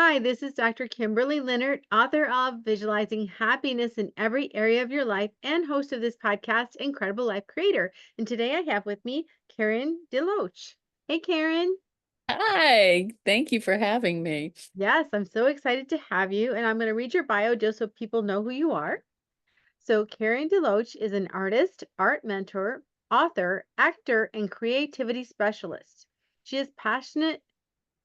Hi, this is Dr. Kimberley Linert, author of Visualizing Happiness in Every Area of Your Life and host of this podcast, Incredible Life Creator. And today I have with me Karen DeLoach. Hey, Karen. Hi, thank you for having me. Yes, I'm so excited to have you. And I'm going to read your bio just so people know who you are. So, Karen DeLoach is an artist, art mentor, author, actor, and creativity specialist. She is passionate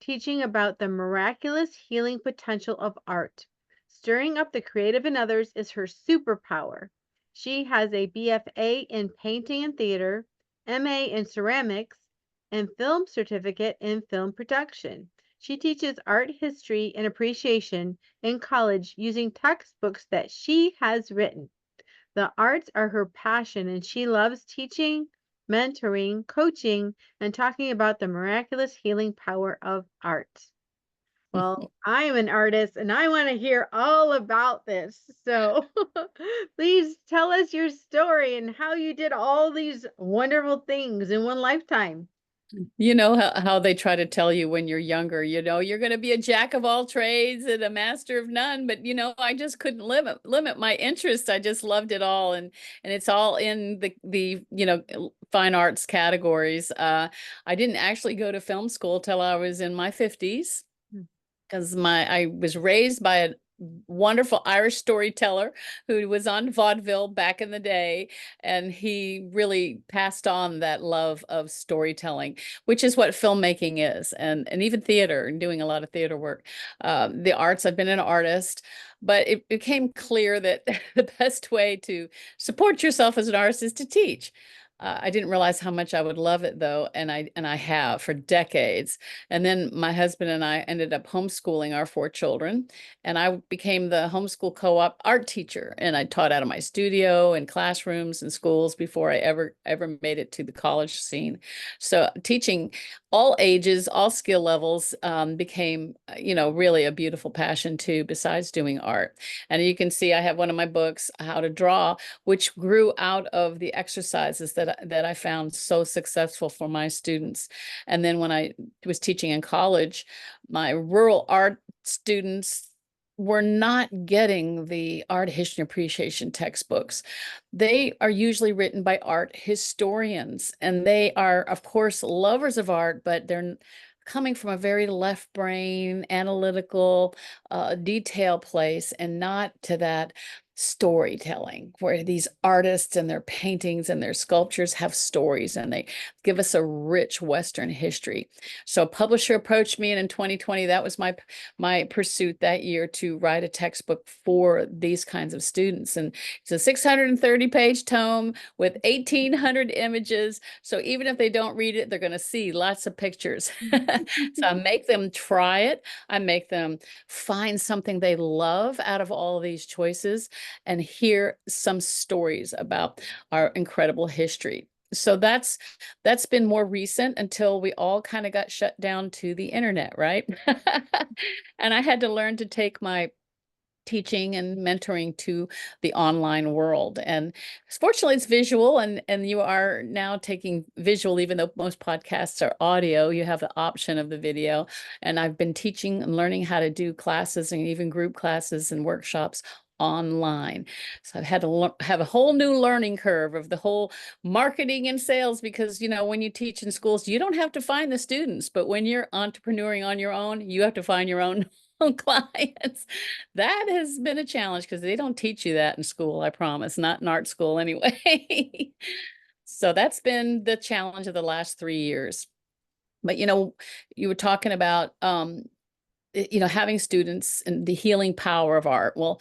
teaching about the miraculous healing potential of art. Stirring up the creative in others is her superpower. She has a BFA in painting and theater, MA in ceramics, and film certificate in film production. She teaches art history and appreciation in college using textbooks that she has written. The arts are her passion, and she loves teaching, mentoring, coaching, and talking about the miraculous healing power of art. Well, I am an artist and I want to hear all about this. So please tell us your story and how you did all these wonderful things in one lifetime. You know how they try to tell you when you're younger, you're going to be a jack of all trades and a master of none, but I just couldn't limit my interest. I just loved it all, and it's all in the fine arts categories. I didn't actually go to film school till I was in my 50s Mm. because my I was raised by a wonderful Irish storyteller who was on vaudeville back in the day, and he really passed on that love of storytelling, which is what filmmaking is, and even theater, and doing a lot of theater work. The arts, I've been an artist, but it became clear that the best way to support yourself as an artist is to teach. I didn't realize how much I would love it though, and I have for decades. And then my husband and I ended up homeschooling our 4 children, and I became the homeschool co-op art teacher. And I taught out of my studio and classrooms and schools before I ever made it to the college scene. So teaching all ages, all skill levels, became really a beautiful passion too, besides doing art. And you can see I have one of my books, How to Draw, which grew out of the exercises that I found so successful for my students. And then when I was teaching in college, my rural art students were not getting the art history and appreciation textbooks. They are usually written by art historians, and they are, of course, lovers of art, but they're coming from a very left brain, analytical, detail place, and not to that storytelling where these artists and their paintings and their sculptures have stories, and they give us a rich Western history. So a publisher approached me, and in 2020, that was my pursuit that year, to write a textbook for these kinds of students. And it's a 630-page tome with 1,800 images. So even if they don't read it, they're going to see lots of pictures. So I make them try it. I make them find something they love out of all of these choices, and hear some stories about our incredible history. So that's been more recent, until we all kind of got shut down to the internet, right? And I had to learn to take my teaching and mentoring to the online world. And fortunately, it's visual, and you are now taking visual, even though most podcasts are audio, you have the option of the video. And I've been teaching and learning how to do classes, and even group classes and workshops online. So I've had to have a whole new learning curve of the whole marketing and sales, because when you teach in schools, you don't have to find the students, but when you're entrepreneuring on your own, you have to find your own clients. That has been a challenge, because they don't teach you that in school, I promise, not in art school anyway. So that's been the challenge of the last 3 years. But you were talking about having students and the healing power of art. Well,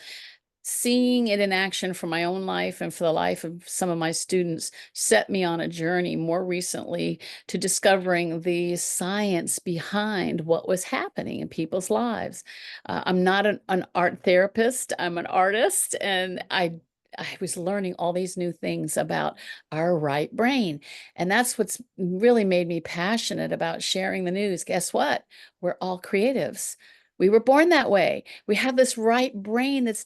seeing it in action for my own life and for the life of some of my students set me on a journey more recently to discovering the science behind what was happening in people's lives. I'm not an art therapist, I'm an artist, and I was learning all these new things about our right brain. And that's what's really made me passionate about sharing the news. Guess what? We're all creatives. We were born that way. We have this right brain that's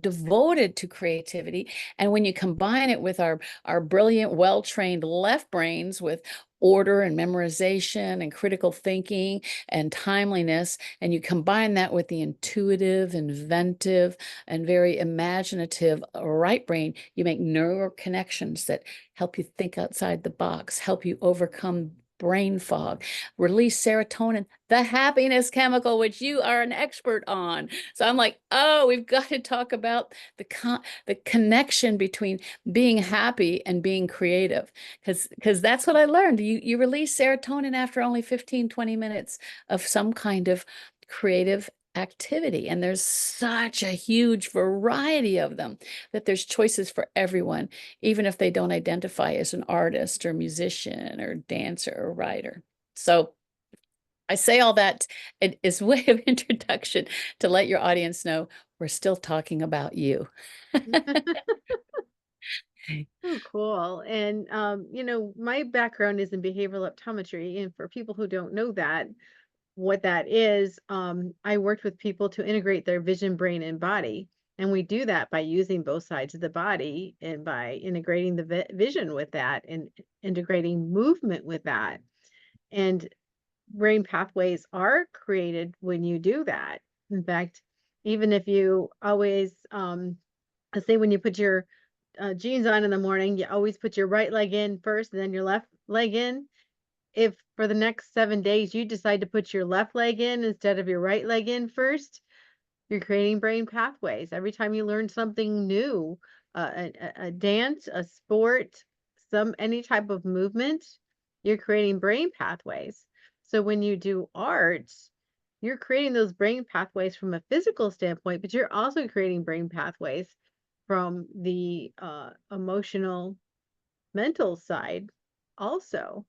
devoted to creativity. And when you combine it with our brilliant, well-trained left brains with order and memorization and critical thinking and timeliness, and you combine that with the intuitive, inventive, and very imaginative right brain, you make neural connections that help you think outside the box, help you overcome brain fog, release serotonin, the happiness chemical, which you are an expert on. So I'm like, oh, we've got to talk about the connection between being happy and being creative, because that's what I learned. You release serotonin after only 15, 20 minutes of some kind of creative activity. And there's such a huge variety of them that there's choices for everyone, even if they don't identify as an artist or musician or dancer or writer. So I say all that as a way of introduction to let your audience know we're still talking about you. Oh, cool. And, my background is in behavioral optometry. And for people who don't know that, what that is, I worked with people to integrate their vision, brain, and body. And we do that by using both sides of the body and by integrating the vision with that and integrating movement with that. And brain pathways are created when you do that. In fact, even if you always, let's say when you put your jeans on in the morning, you always put your right leg in first and then your left leg in. If for the next 7 days you decide to put your left leg in instead of your right leg in first, you're creating brain pathways. Every time you learn something new, a dance, a sport, any type of movement, you're creating brain pathways. So when you do art, you're creating those brain pathways from a physical standpoint, but you're also creating brain pathways from the emotional, mental side also.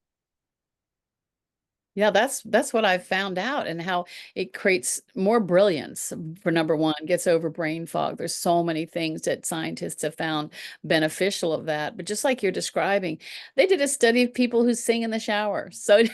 Yeah, that's what I've found out, and how it creates more brilliance for number one, gets over brain fog. There's so many things that scientists have found beneficial of that. But just like you're describing, they did a study of people who sing in the shower. So do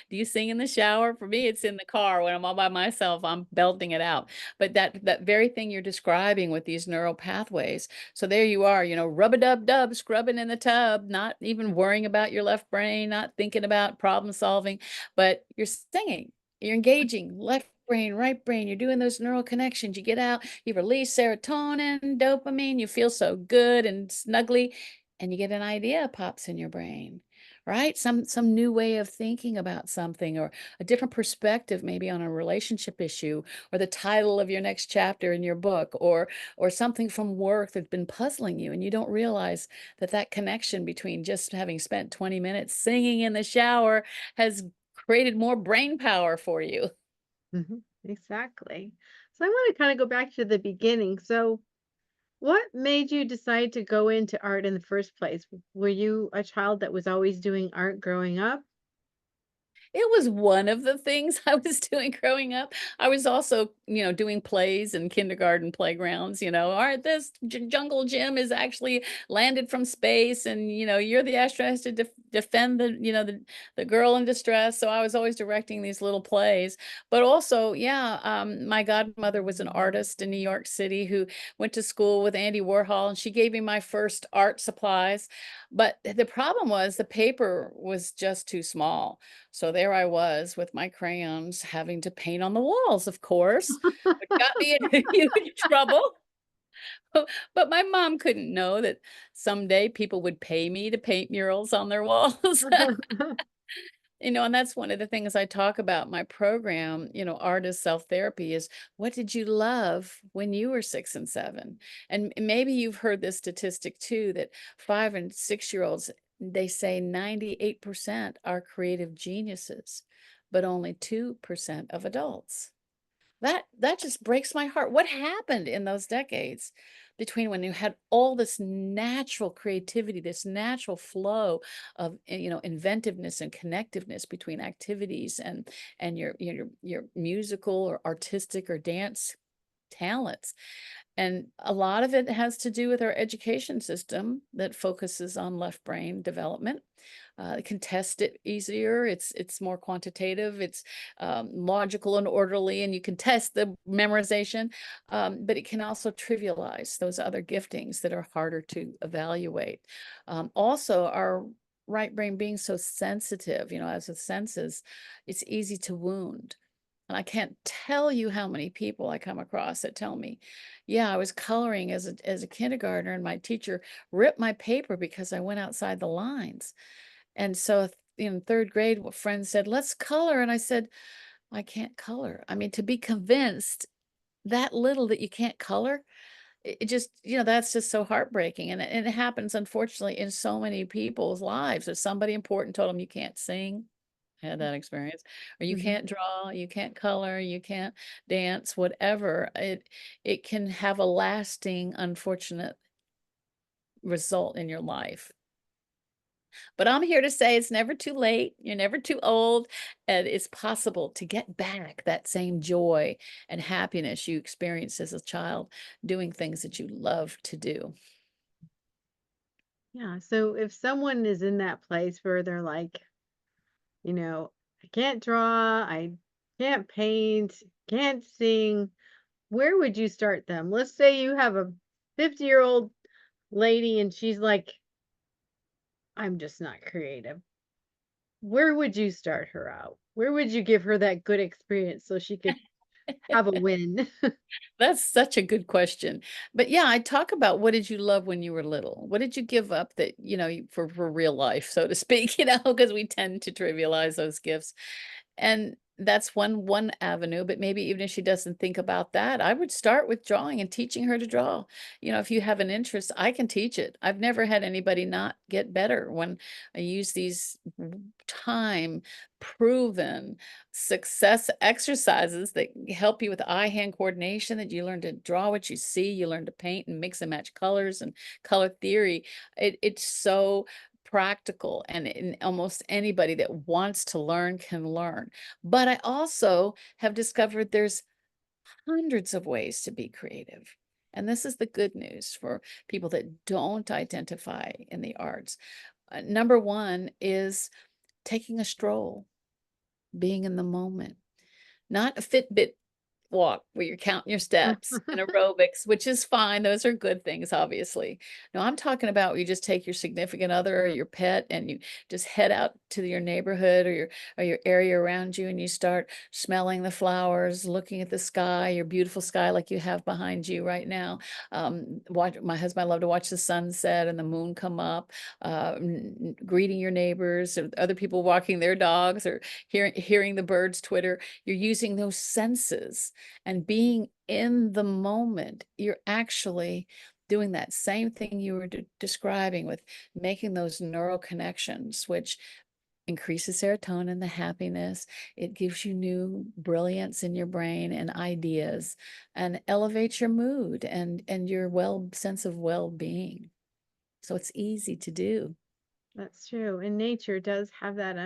you sing in the shower? For me, it's in the car when I'm all by myself, I'm belting it out. But that very thing you're describing with these neural pathways. So there you are, rub-a-dub-dub, scrubbing in the tub, not even worrying about your left brain, not thinking about problem solving, but you're singing, you're engaging left brain, right brain, you're doing those neural connections. You get out, you release serotonin, dopamine, you feel so good and snuggly, and you get an idea pops in your brain, right? Some new way of thinking about something, or a different perspective maybe on a relationship issue, or the title of your next chapter in your book, or something from work that's been puzzling you, and you don't realize that connection between just having spent 20 minutes singing in the shower has created more brain power for you. Exactly. So I want to kind of go back to the beginning. So, what made you decide to go into art in the first place? Were you a child that was always doing art growing up? It was one of the things I was doing growing up. I was also, doing plays in kindergarten playgrounds, all right, this jungle gym is actually landed from space, and, you're the astronaut to defend the girl in distress. So I was always directing these little plays. But also, yeah, my godmother was an artist in New York City who went to school with Andy Warhol, and she gave me my first art supplies. But the problem was the paper was just too small. So there I was with my crayons having to paint on the walls, of course, which got me in huge trouble. But my mom couldn't know that someday people would pay me to paint murals on their walls. And that's one of the things I talk about in my program, art as self-therapy, is what did you love when you were 6 and 7? And maybe you've heard this statistic too, that 5 and 6-year-olds, they say 98% are creative geniuses, but only 2% of adults. That just breaks my heart. What happened in those decades between when you had all this natural creativity, this natural flow of inventiveness and connectiveness between activities and your musical or artistic or dance talents. And a lot of it has to do with our education system that focuses on left brain development. It can test it easier. It's more quantitative. It's logical and orderly, and you can test the memorization. But it can also trivialize those other giftings that are harder to evaluate. Also, our right brain being so sensitive, as with senses, it's easy to wound. And I can't tell you how many people I come across that tell me, yeah, I was coloring as a kindergartner and my teacher ripped my paper because I went outside the lines. And so in third grade, a friend said, let's color. And I said, I can't color. I mean, to be convinced that little that you can't color, it just, that's just so heartbreaking. And it happens, unfortunately, in so many people's lives. If somebody important told them you can't sing, I had that experience, or you Mhm. can't draw, you can't color, you can't dance, whatever. It can have a lasting, unfortunate result in your life. But I'm here to say it's never too late. You're never too old. And it's possible to get back that same joy and happiness you experienced as a child doing things that you love to do. Yeah, so if someone is in that place where they're like, I can't draw, I can't paint, can't sing, where would you start them? Let's say you have a 50-year-old lady and she's like, I'm just not creative. Where would you start her out? Where would you give her that good experience so she could have a win? That's such a good question. But yeah, I talk about what did you love when you were little? What did you give up that, for real life, so to speak, because we tend to trivialize those gifts. And that's one avenue, but maybe even if she doesn't think about that, I would start with drawing and teaching her to draw. If you have an interest, I can teach it. I've never had anybody not get better when I use these time proven success exercises that help you with eye-hand coordination, that you learn to draw what you see, you learn to paint and mix and match colors and color theory. It's so practical, and almost anybody that wants to learn can learn. But I also have discovered there's hundreds of ways to be creative. And this is the good news for people that don't identify in the arts. Number one is taking a stroll, being in the moment, not a Fitbit walk where you're counting your steps and aerobics, which is fine. Those are good things, obviously. No, I'm talking about where you just take your significant other or your pet and you just head out to your neighborhood or your area around you and you start smelling the flowers, looking at the sky, your beautiful sky like you have behind you right now. My husband, I love to watch the sunset and the moon come up, greeting your neighbors or other people walking their dogs or hearing the birds twitter. You're using those senses and being in the moment. You're actually doing that same thing you were describing with making those neural connections, which increases serotonin, the happiness. It gives you new brilliance in your brain and ideas and elevates your mood and your sense of well-being. So it's easy to do. That's true. And nature does have that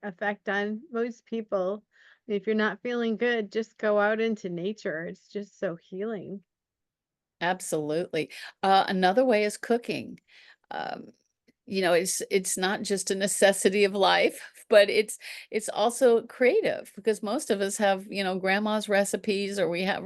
effect on most people. If you're not feeling good, just go out into nature. It's just so healing. Absolutely. Another way is cooking. Um, it's not just a necessity of life, but it's also creative because most of us have, grandma's recipes or we have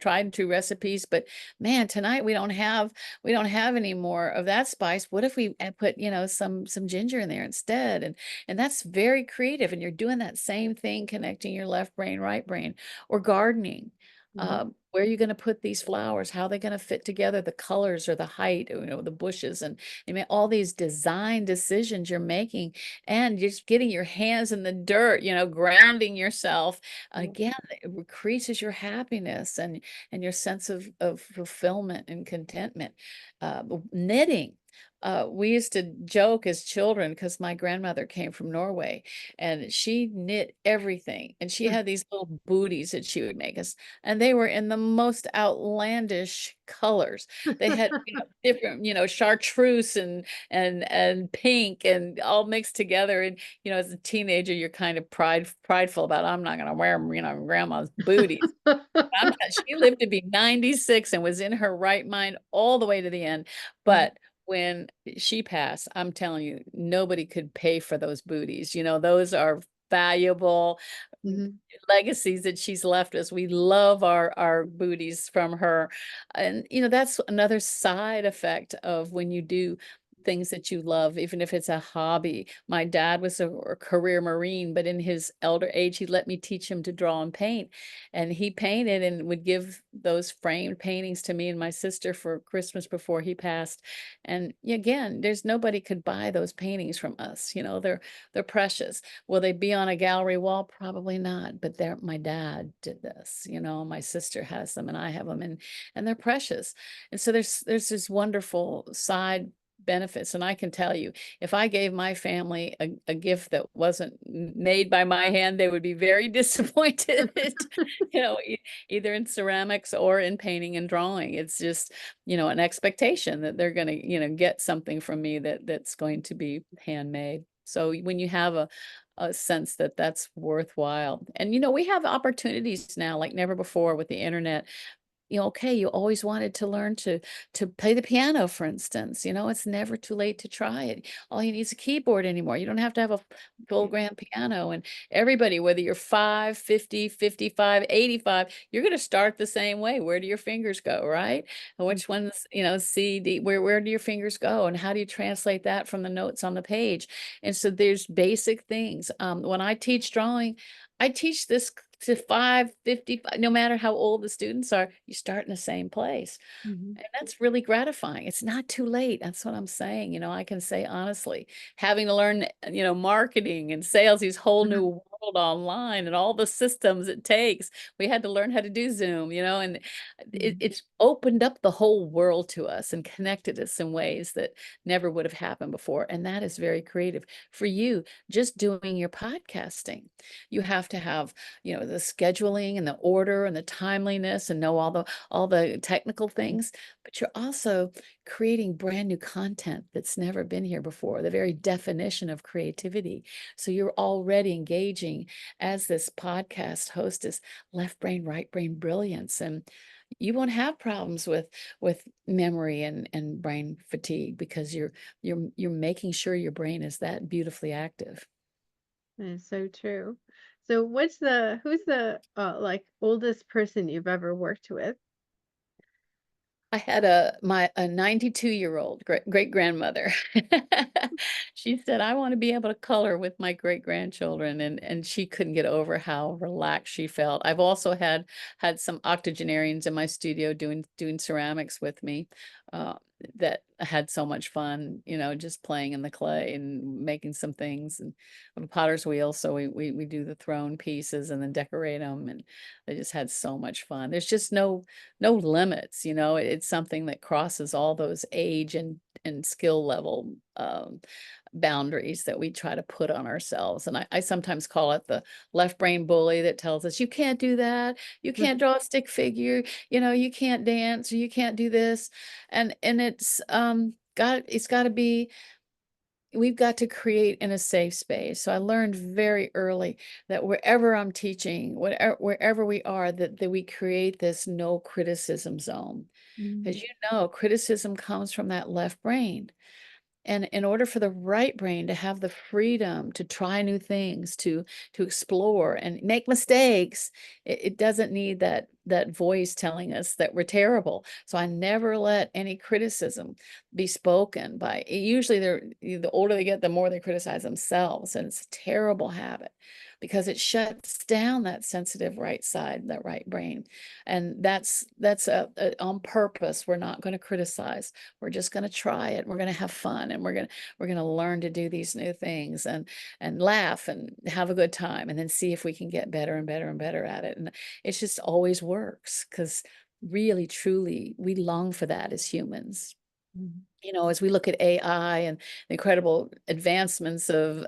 tried and true recipes. But man, tonight we don't have any more of that spice. What if we put, some ginger in there instead? And that's very creative. And you're doing that same thing, connecting your left brain, right brain, or gardening. Mhm. Where are you going to put these flowers? How are they going to fit together? The colors or the height, the bushes, and I mean, all these design decisions you're making, and you're just getting your hands in the dirt, grounding yourself. Yeah. Again, it increases your happiness and your sense of fulfillment and contentment. Knitting. We used to joke as children because my grandmother came from Norway and she knit everything. And she had these little booties that she would make us, and they were in the most outlandish colors. They had, different, chartreuse and pink and all mixed together. And as a teenager, you're kind of prideful about I'm not going to wear, grandma's booties. She lived to be 96 and was in her right mind all the way to the end. Mhm. But when she passed, I'm telling you, nobody could pay for those booties. Those are valuable Mhm. legacies that she's left us. We love our booties from her. And that's another side effect of when you do things that you love, even if it's a hobby. My dad was a career Marine, but in his elder age, he let me teach him to draw and paint. And he painted and would give those framed paintings to me and my sister for Christmas before he passed. And again, there's nobody could buy those paintings from us. They're precious. Will they be on a gallery wall? Probably not. But my dad did this. My sister has them and I have them, and they're precious. And so there's this wonderful side benefits. And I can tell you, if I gave my family a gift that wasn't made by my hand, they would be very disappointed, either in ceramics or in painting and drawing. It's just, an expectation that they're going to, get something from me that's going to be handmade. So when you have a sense that that's worthwhile. And, we have opportunities now like never before with the internet. Okay, you always wanted to learn to play the piano, for instance. It's never too late to try it. All you need is a keyboard anymore. You don't have to have a full grand piano. And everybody, whether you're 5, 50, 55, 85, you're going to start the same way. Where do your fingers go, right? And which ones, C, D, where do your fingers go? And how do you translate that from the notes on the page? And so there's basic things. When I teach drawing, I teach this to 5, 50, no matter how old the students are, you start in the same place. Mhm. And that's really gratifying. It's not too late. That's what I'm saying. I can say honestly, having to learn, marketing and sales, these whole new Mhm. world online and all the systems it takes. We had to learn how to do Zoom, and Mhm. it's opened up the whole world to us and connected us in ways that never would have happened before. And that is very creative. For you, just doing your podcasting, you have to have the scheduling and the order and the timeliness and know all the technical things, but you're also creating brand new content that's never been here before, the very definition of creativity. So you're already engaging as this podcast hostess, left brain, right brain brilliance. And you won't have problems with memory and brain fatigue because you're making sure your brain is that beautifully active. That is so true. So who's the like oldest person you've ever worked with? I had a 92-year-old great grandmother. She said, "I want to be able to color with my great grandchildren," and she couldn't get over how relaxed she felt. I've also had some octogenarians in my studio doing ceramics with me. Uh, that had so much fun, just playing in the clay and making some things, and on a potter's wheel. So we do the throne pieces and then decorate them, and they just had so much fun. There's just no limits. It's something that crosses all those age and skill level boundaries that we try to put on ourselves. And I sometimes call it the left brain bully that tells us, you can't do that, you can't draw a stick figure, you can't dance, or you can't do this. And it's got to be, we've got to create in a safe space. So I learned very early that wherever I'm teaching, wherever we are, that we create this no criticism zone. Mm. Because criticism comes from that left brain. And in order for the right brain to have the freedom to try new things, to explore and make mistakes, it doesn't need that voice telling us that we're terrible. So I never let any criticism be spoken by. Usually, the older they get, the more they criticize themselves, and it's a terrible habit because it shuts down that sensitive right side, that right brain, and that's on purpose. We're not going to criticize. We're just going to try it. We're going to have fun, and we're going to learn to do these new things and laugh and have a good time, and then see if we can get better and better and better at it. And it's just always works because really, truly, we long for that as humans. Mhm. As we look at AI and the incredible advancements of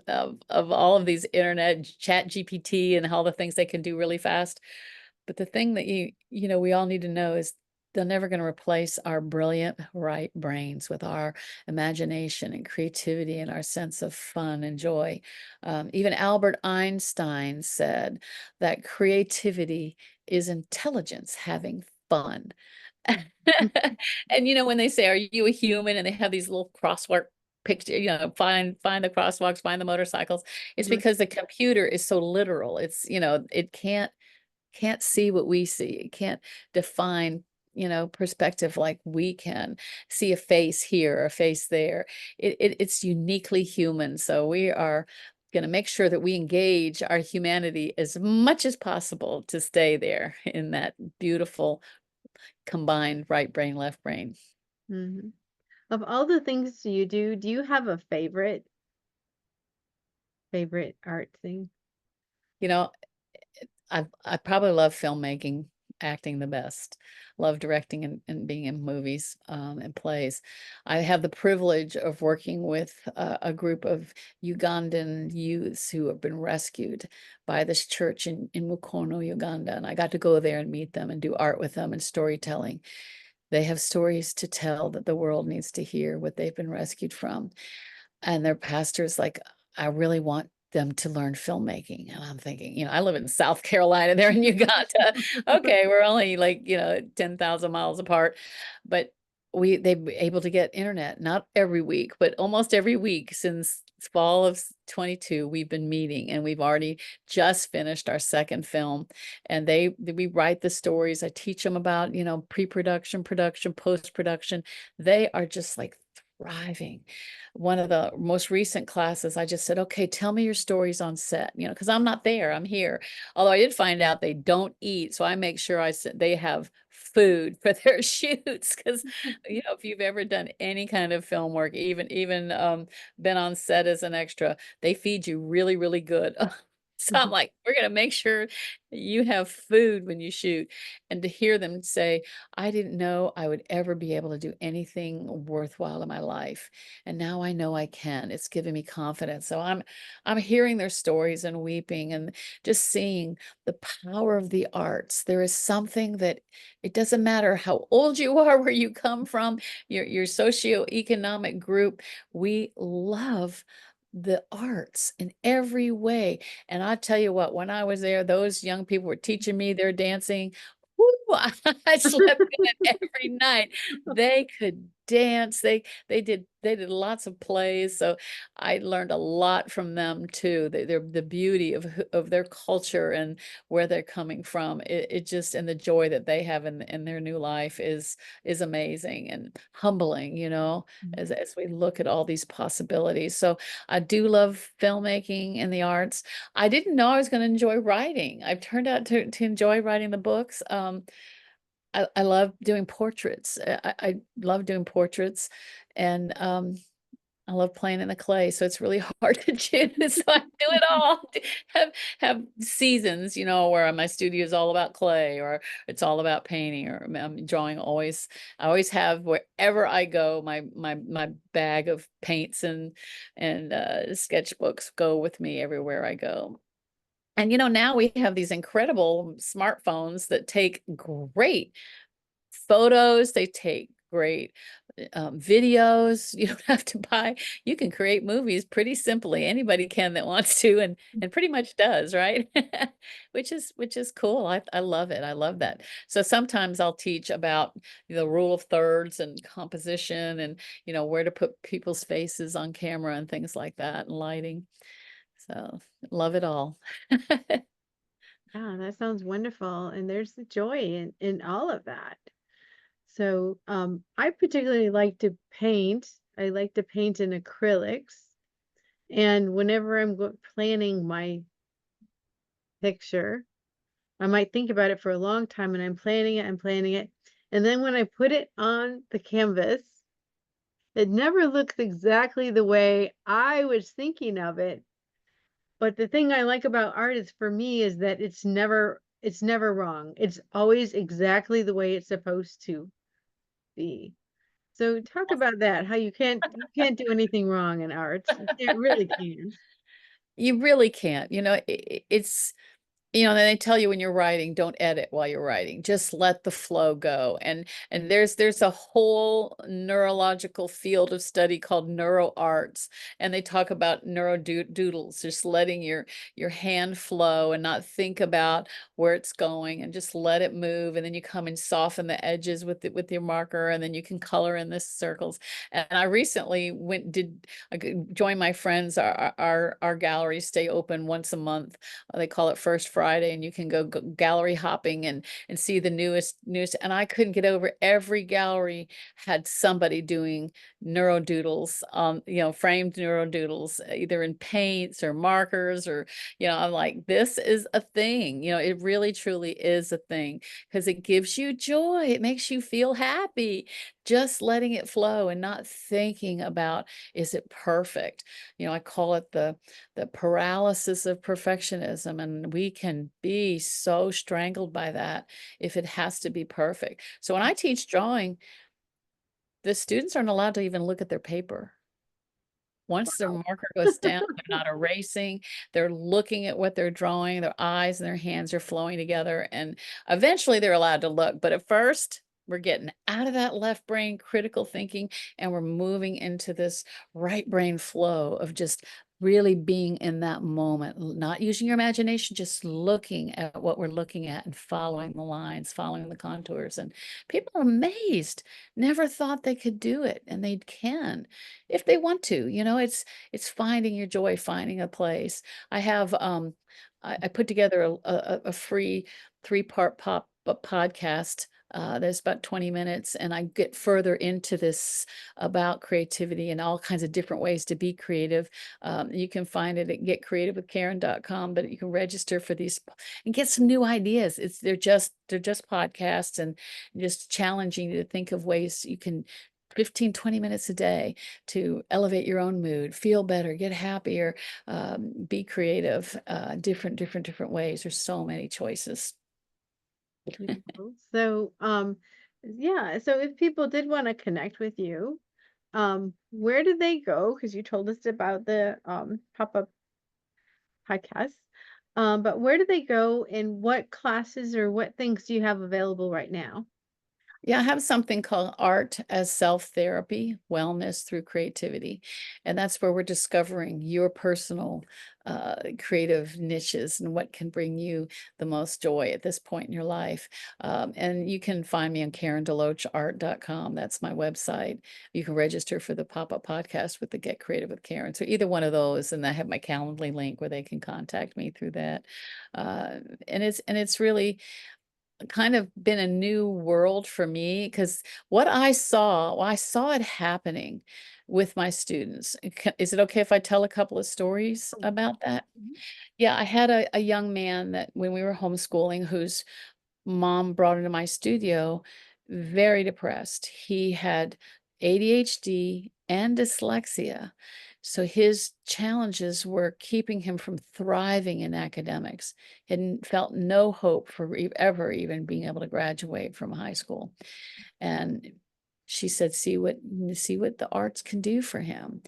all of these internet chat GPT and all the things they can do really fast. But the thing that we all need to know is they're never going to replace our brilliant right brains with our imagination and creativity and our sense of fun and joy. Even Albert Einstein said that creativity is intelligence having fun. And when they say, "Are you a human?" and they have these little crosswalk picture, find the crosswalks, find the motorcycles. It's Mhm. because the computer is so literal. It can't see what we see. It can't define perspective like we can see a face here, a face there. It's uniquely human. So we are going to make sure that we engage our humanity as much as possible to stay there in that beautiful combined right brain, left brain. Mhm. Of all the things you do you have a favorite art thing? You know, I probably love filmmaking, acting the best. Love directing and being in movies and plays. I have the privilege of working with a group of Ugandan youths who have been rescued by this church in Mukono, Uganda. And I got to go there and meet them and do art with them and storytelling. They have stories to tell that the world needs to hear what they've been rescued from. And their pastor's like, I really want them to learn filmmaking. And I'm thinking, I live in South Carolina, they're in Uganda. Okay, we're only like, 10,000 miles apart. But they were able to get internet, not every week, but almost every week since fall of 22, we've been meeting and we've already just finished our second film. And we write the stories. I teach them about, pre-production, production, post-production. They are just like thriving. One of the most recent classes, I just said, okay, tell me your stories on set, because I'm not there, I'm here. Although I did find out they don't eat. So I make sure they have food for their shoots. Because, if you've ever done any kind of film work, even been on set as an extra, they feed you really, really good. So I'm like, we're going to make sure you have food when you shoot. And to hear them say, I didn't know I would ever be able to do anything worthwhile in my life. And now I know I can. It's given me confidence. So I'm hearing their stories and weeping and just seeing the power of the arts. There is something that it doesn't matter how old you are, where you come from, your socioeconomic group. We love the arts in every way. And I tell you what, when I was there, those young people were teaching me their dancing. Woo, I slept good every night. They could dance. They did lots of plays. So I learned a lot from them too. They're the beauty of their culture and where they're coming from. It just, and the joy that they have in their new life is amazing and humbling, as we look at all these possibilities. So I do love filmmaking and the arts. I didn't know I was going to enjoy writing. I've turned out to enjoy writing the books. I love doing portraits. I love doing portraits, and I love playing in the clay. So it's really hard to choose. So I do it all. Have seasons, where my studio is all about clay, or it's all about painting, or I'm drawing. I always have, wherever I go, my bag of paints and sketchbooks go with me everywhere I go. And now we have these incredible smartphones that take great photos, they take great videos. You don't have to buy, you can create movies pretty simply. Anybody can that wants to, and pretty much does, right? Which is cool. I love it. I love that. So sometimes I'll teach about the rule of thirds and composition, and where to put people's faces on camera and things like that, and lighting. So love it all. Yeah, that sounds wonderful. And there's the joy in all of that. So, I particularly like to paint. I like to paint in acrylics. And whenever I'm planning my picture, I might think about it for a long time and I'm planning it. And then when I put it on the canvas, it never looks exactly the way I was thinking of it. But the thing I like about art is, for me, is that it's never wrong. It's always exactly the way it's supposed to be. So talk about that, how you can't do anything wrong in art. You can't really can't. You really can't. Then they tell you when you're writing, don't edit while you're writing. Just let the flow go. And there's a whole neurological field of study called neuroarts, and they talk about neurodoodles, just letting your hand flow and not think about where it's going, and just let it move. And then you come and soften the edges with your marker, and then you can color in the circles. And I recently join my friends. Our galleries stay open once a month. They call it First Friday. Friday, and you can go gallery hopping and see the newest. And I couldn't get over, every gallery had somebody doing neurodoodles, framed neurodoodles, either in paints or markers, or, I'm like, this is a thing. It really truly is a thing, because it gives you joy. It makes you feel happy, just letting it flow and not thinking about, is it perfect? I call it the paralysis of perfectionism, and we can be so strangled by that if it has to be perfect. So when I teach drawing, the students aren't allowed to even look at their paper. Once the marker goes down, they're not erasing, they're looking at what they're drawing, their eyes and their hands are flowing together, and eventually they're allowed to look. But at first, we're getting out of that left brain critical thinking, and we're moving into this right brain flow of just really being in that moment, not using your imagination, just looking at what we're looking at and following the lines, following the contours. And people are amazed, never thought they could do it, and they can if they want to. It's finding your joy, finding a place. I have I put together a free 3-part podcast. There's about 20 minutes, and I get further into this about creativity and all kinds of different ways to be creative. You can find it at getcreativewithkaren.com, but you can register for these and get some new ideas. They're just podcasts, and just challenging you to think of ways you can 15-20 minutes a day to elevate your own mood, feel better, get happier, be creative, different ways. There's so many choices. Beautiful. So, yeah, so if people did want to connect with you, where do they go? Because you told us about the pop-up podcast. But where do they go, and what classes or what things do you have available right now? Yeah, I have something called Art as Self-Therapy, Wellness Through Creativity. And that's where we're discovering your personal creative niches and what can bring you the most joy at this point in your life. And you can find me on karendeloachart.com. That's my website. You can register for the pop-up podcast with the Get Creative with Karen. So either one of those, and I have my Calendly link where they can contact me through that. And it's really kind of been a new world for me, because what I saw, well, I saw it happening with my students. Is it okay if I tell a couple of stories Oh, about that? mhm. Yeah, I had a young man that when we were homeschooling, whose mom brought into my studio, very depressed. He had ADHD and dyslexia. So his challenges were keeping him from thriving in academics, and felt no hope for ever even being able to graduate from high school. And she said, see what the arts can do for him.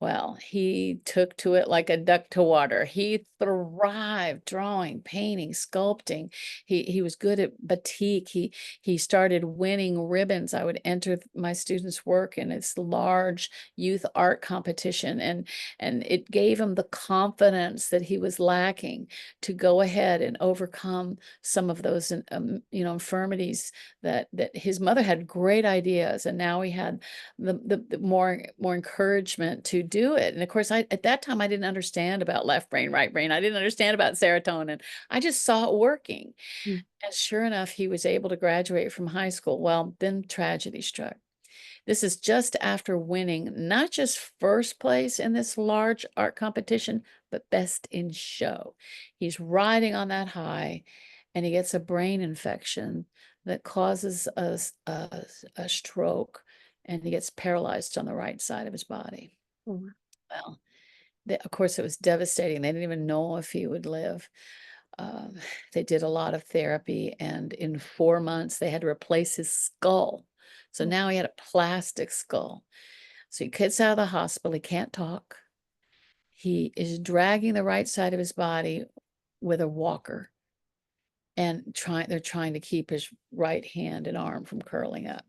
Well, he took to it like a duck to water. He thrived drawing, painting, sculpting. He was good at batik. He started winning ribbons. I would enter my students' work in its large youth art competition, and it gave him the confidence that he was lacking to go ahead and overcome some of those infirmities that his mother had great ideas, and now he had the more encouragement to do it. And of course, at that time I didn't understand about left brain, right brain. I didn't understand about serotonin. I just saw it working. Mm. And sure enough, he was able to graduate from high school. Well, then tragedy struck. This is just after winning not just first place in this large art competition, but best in show. He's riding on that high, and he gets a brain infection that causes a stroke, and he gets paralyzed on the right side of his body. Oh, Well, of course, it was devastating. They didn't even know if he would live. Um, they did a lot of therapy, and in 4 months, they had to replace his skull. So wow. now he had a plastic skull. So he gets out of the hospital. He can't talk. He is dragging the right side of his body with a walker, and they're trying to keep his right hand and arm from curling up.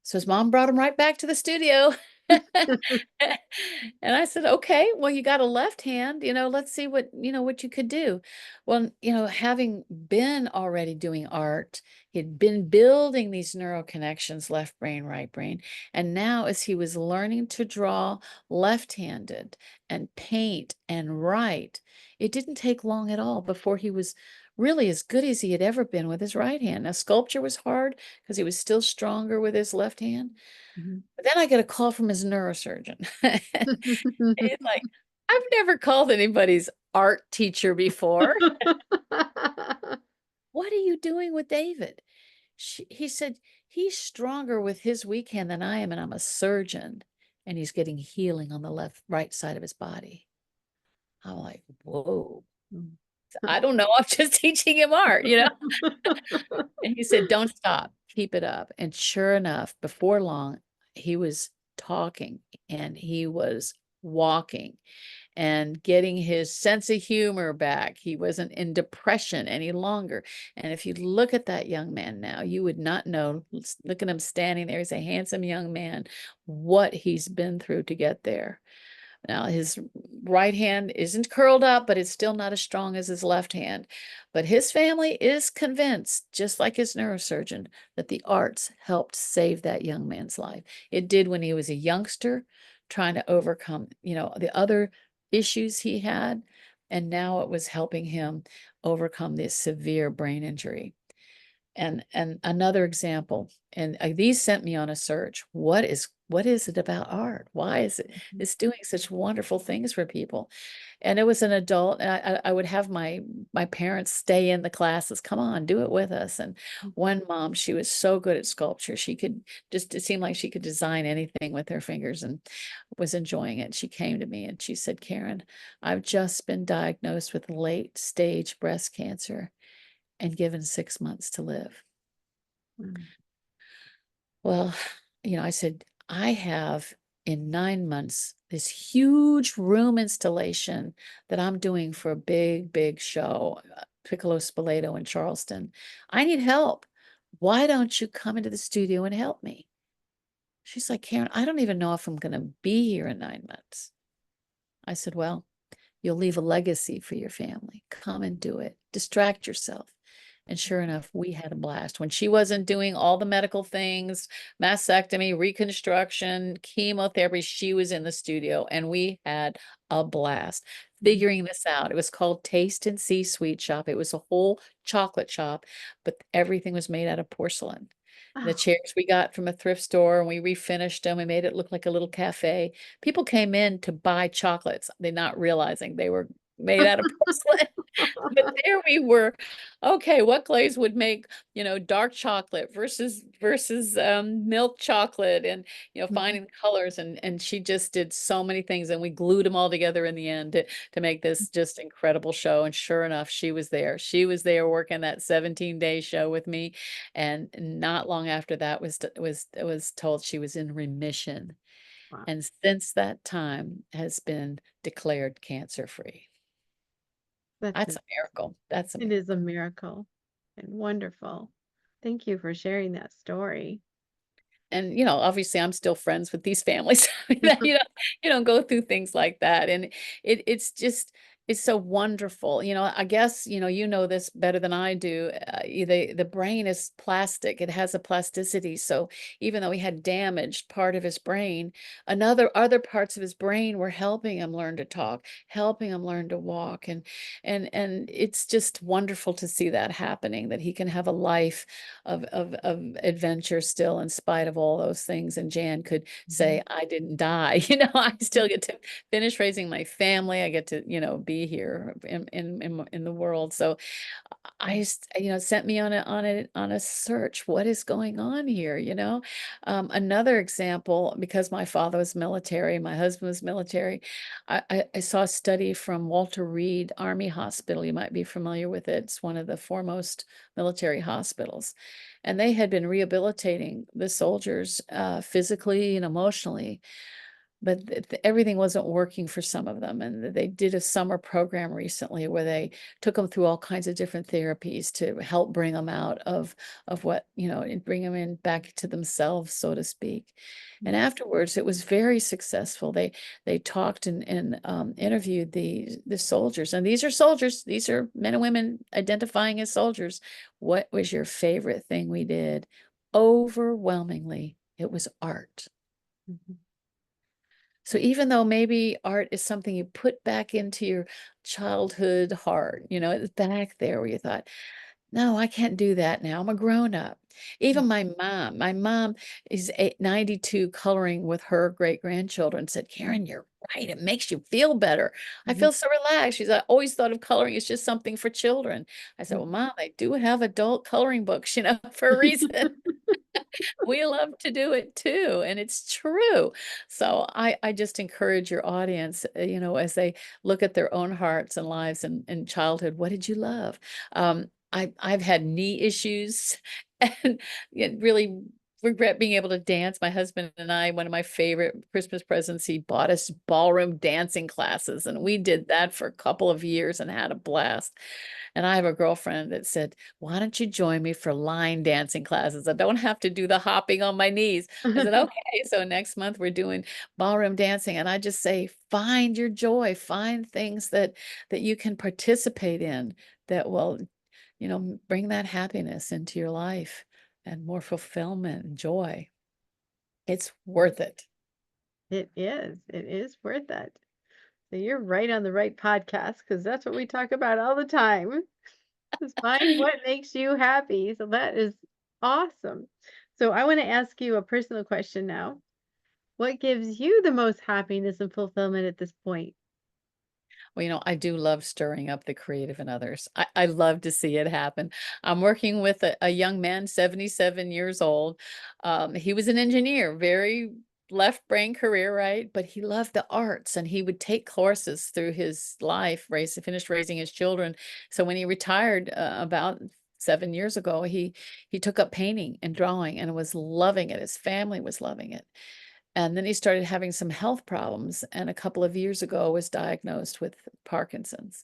So his mom brought him right back to the studio. And I said, okay, well, you got a left hand, let's see what you could do. Well, having been already doing art, he'd been building these neural connections, left brain, right brain. And now, as he was learning to draw left-handed and paint and write, it didn't take long at all before he was really as good as he had ever been with his right hand. Now, sculpture was hard because he was still stronger with his left hand. Mhm. But then I get a call from his neurosurgeon. He's like, I've never called anybody's art teacher before. What are you doing with David? He said, he's stronger with his weak hand than I am, and I'm a surgeon, and he's getting healing on the right side of his body. I'm like, whoa. I don't know. I'm just teaching him art. And he said, don't stop, keep it up. And sure enough, before long, he was talking and he was walking and getting his sense of humor back. He wasn't in depression any longer. And if you look at that young man now, you would not know, look at him standing there. He's a handsome young man, what he's been through to get there. Now, his right hand isn't curled up, but it's still not as strong as his left hand. But his family is convinced, just like his neurosurgeon, that the arts helped save that young man's life. It did when he was a youngster, trying to overcome, the other issues he had. And now it was helping him overcome this severe brain injury. And another example, and these sent me on a search. What is it about art? Why is it's doing such wonderful things for people? And it was an adult, and I would have my parents stay in the classes. Come on, do it with us. And one mom, she was so good at sculpture. She could just, it seemed like she could design anything with her fingers and was enjoying it. She came to me and she said, Karen, I've just been diagnosed with late stage breast cancer and given 6 months to live. Mm. Well, I said, I have in 9 months this huge room installation that I'm doing for a big, big show, Piccolo Spoleto in Charleston. I need help. Why don't you come into the studio and help me? She's like, Karen, I don't even know if I'm going to be here in 9 months. I said, well, you'll leave a legacy for your family. Come and do it. Distract yourself. And sure enough, we had a blast. When she wasn't doing all the medical things, mastectomy, reconstruction, chemotherapy, she was in the studio and we had a blast figuring this out. It was called Taste and See Sweet Shop. It was a whole chocolate shop, but everything was made out of porcelain. The Wow. chairs we got from a thrift store and we refinished them. We made it look like a little cafe. People came in to buy chocolates. They're not realizing they were made out of porcelain. But there we were. Okay, what glaze would make, dark chocolate versus milk chocolate and finding the colors and she just did so many things and we glued them all together in the end to make this just incredible show. And sure enough, she was there. She was there working that 17-day show with me. And not long after that was told she was in remission. Wow. And since that time has been declared cancer free. That's That's a miracle. That's a it miracle. is a miracle and wonderful. Thank you for sharing that story. And obviously I'm still friends with these families. You don't go through things like that. And it's so wonderful. I guess, this better than I do. The brain is plastic. It has a plasticity. So even though he had damaged part of his brain, other parts of his brain were helping him learn to talk, helping him learn to walk. And it's just wonderful to see that happening, that he can have a life of adventure still in spite of all those things. And Jan could say, I didn't die. I still get to finish raising my family. I get to, be here in the world. So sent me on a search. What is going on here? Another example, because my father was military, my husband was military. I saw a study from Walter Reed Army Hospital. You might be familiar with it. It's one of the foremost military hospitals. And they had been rehabilitating the soldiers physically and emotionally but everything wasn't working for some of them. And they did a summer program recently where they took them through all kinds of different therapies to help bring them out of what, and bring them in back to themselves, so to speak. And afterwards, it was very successful. They talked and interviewed the soldiers, and these are soldiers. These are men and women identifying as soldiers. What was your favorite thing we did? Overwhelmingly, it was art. Mhm. So even though maybe art is something you put back into your childhood heart, it's back there where you thought, no, I can't do that now. I'm a grown up. Even my mom is 92 coloring with her great grandchildren, said, Karen, you're right. It makes you feel better. I Mhm. feel so relaxed. I always thought of coloring as just something for children. I said, Mhm. well, Mom, they do have adult coloring books, for a reason. We love to do it too, and it's true. So I just encourage your audience, as they look at their own hearts and lives and childhood, what did you love? I've had knee issues and really regret being able to dance. My husband and I, one of my favorite Christmas presents, he bought us ballroom dancing classes, and we did that for a couple of years and had a blast. And I have a girlfriend that said, why don't you join me for line dancing classes? I don't have to do the hopping on my knees. I said, okay. So next month we're doing ballroom dancing. And I just say, find your joy, find things that you can participate in that will, bring that happiness into your life and more fulfillment and joy. It's worth it. It is. It is worth it. So you're right on the right podcast because that's what we talk about all the time. Just find what makes you happy. So that is awesome. So I want to ask you a personal question now. What gives you the most happiness and fulfillment at this point? Well, I do love stirring up the creative in others. I love to see it happen. I'm working with a young man, 77 years old. He was an engineer, very left brain career, right? But he loved the arts and he would take courses through his life, finished raising his children. So when he retired about 7 years ago, he took up painting and drawing and was loving it. His family was loving it. And then he started having some health problems, and a couple of years ago was diagnosed with Parkinson's.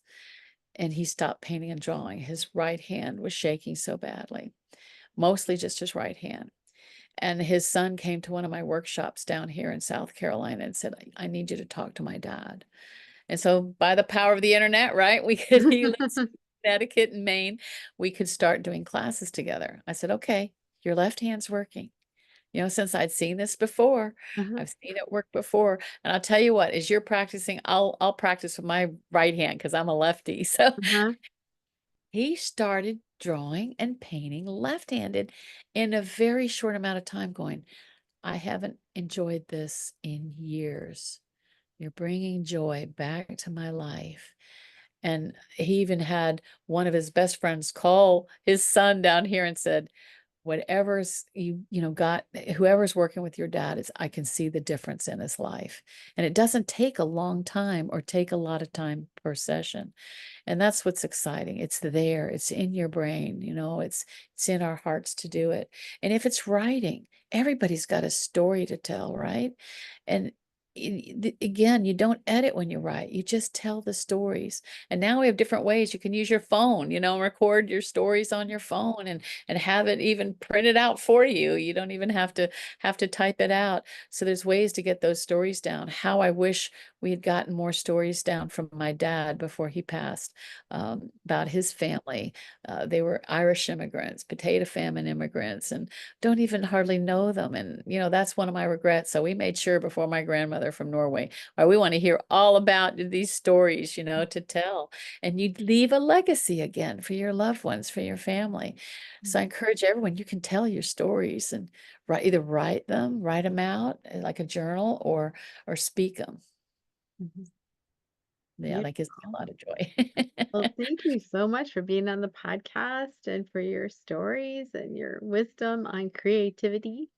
And he stopped painting and drawing. His right hand was shaking so badly, mostly just his right hand. And his son came to one of my workshops down here in South Carolina and said, I need you to talk to my dad. And so by the power of the internet, right, he lives in Connecticut and Maine, we could start doing classes together. I said, okay, your left hand's working. Since I'd seen this before, Uh-huh. I've seen it work before. And I'll tell you what, as you're practicing, I'll practice with my right hand because I'm a lefty. So Uh-huh. he started drawing and painting left-handed in a very short amount of time, going, I haven't enjoyed this in years. You're bringing joy back to my life. And he even had one of his best friends call his son down here and said, whatever's got, whoever's working with your dad, is I can see the difference in his life. And it doesn't take a long time or take a lot of time per session. And that's what's exciting. It's there, it's in your brain, it's in our hearts to do it. And if it's writing, everybody's got a story to tell, right? And again, you don't edit when you write, you just tell the stories. And now we have different ways. You can use your phone, and record your stories on your phone and have it even printed out for you. You don't even have to type it out. So there's ways to get those stories down. How I wish we had gotten more stories down from my dad before he passed, about his family. They were Irish immigrants, potato famine immigrants, and don't even hardly know them. And, that's one of my regrets. So we made sure before my grandmother from Norway, we want to hear all about these stories, to tell. And you leave a legacy again for your loved ones, for your family. So I encourage everyone, you can tell your stories and either write them out like a journal, or speak them. Mhm. Yeah, that gives me a Beautiful. lot of joy. Well, thank you so much for being on the podcast and for your stories and your wisdom on creativity.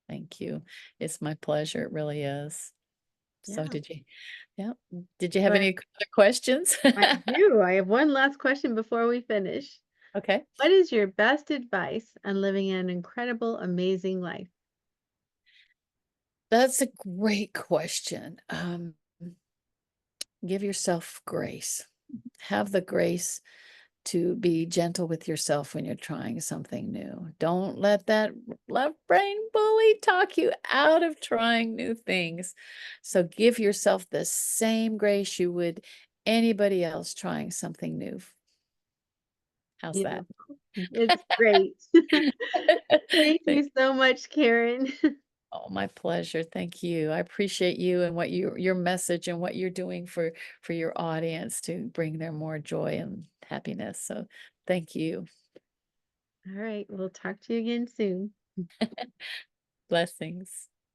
Thank you. It's my pleasure. It really is. So Yeah. yeah. Did you have But any other questions? I do. I have one last question before we finish. Okay. What is your best advice on living an incredible, amazing life? That's a great question. Give yourself grace. Have the grace to be gentle with yourself when you're trying something new. Don't let that left brain bully talk you out of trying new things. So give yourself the same grace you would anybody else trying something new. How's that? Beautiful. It's great. Thank you so much, Karen. Oh, my pleasure. Thank you. I appreciate you and what your message and what you're doing for your audience to bring them more joy and happiness. So thank you. All right, we'll talk to you again soon. Blessings.